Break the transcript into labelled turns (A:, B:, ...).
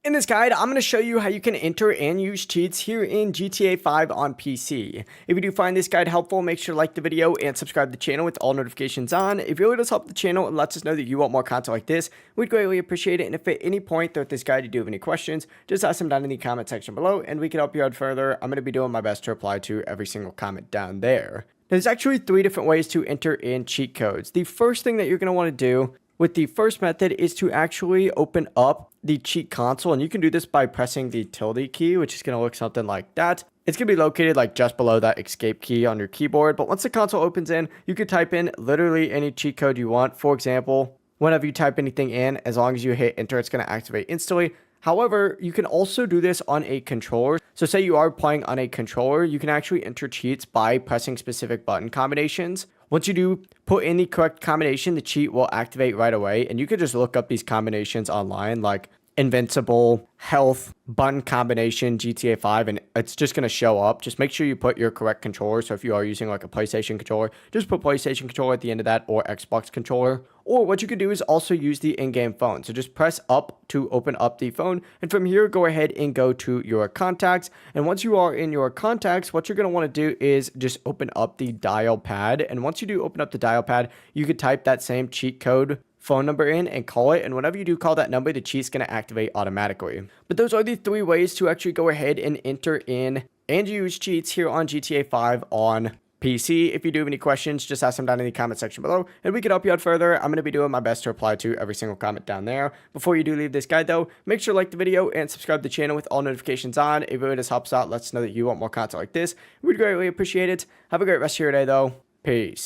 A: In this guide, I'm going to show you how you can enter and use cheats here in GTA 5 on PC. If you do find this guide helpful, make sure to like the video and subscribe to the channel with all notifications on. It really does help the channel and lets us know that you want more content like this. We'd greatly appreciate it, and if at any point throughout this guide you do have any questions, just ask them down in the comment section below and we can help you out further. I'm going to be doing my best to reply to every single comment down there. There's actually 3 different ways to enter in cheat codes. The first thing that you're going to want to do with the first method is to actually open up the cheat console, and you can do this by pressing the tilde key, which is going to look something like that. It's going to be located like just below that escape key on your keyboard, but once the console opens in, you can type in literally any cheat code you want. For example, whenever you type anything in, as long as you hit enter, it's going to activate instantly. However, you can also do this on a controller. So say you are playing on a controller, you can actually enter cheats by pressing specific button combinations. Once you do put in the correct combination, the cheat will activate right away. And you can just look up these combinations online, like invincible, health, button combination, GTA 5, and it's just going to show up. Just make sure you put your correct controller. So if you are using like a PlayStation controller, just put PlayStation controller at the end of that, or Xbox controller. Or what you could do is also use the in-game phone. So just press up to open up the phone. And from here, go ahead and go to your contacts. And once you are in your contacts, what you're going to want to do is just open up the dial pad. And once you do open up the dial pad, you could type that same cheat code phone number in and call it, and whenever you do call that number, the cheat's going to activate automatically. But those are the 3 ways to actually go ahead and enter in and use cheats here on GTA 5 on PC. If you do have any questions, just ask them down in the comment section below and we can help you out further. I'm going to be doing my best to reply to every single comment down there. Before you do leave this guide though, make sure to like the video and subscribe to the channel with all notifications on. It really just helps out, lets us know that you want more content like this. We'd greatly appreciate it. Have a great rest of your day though. Peace.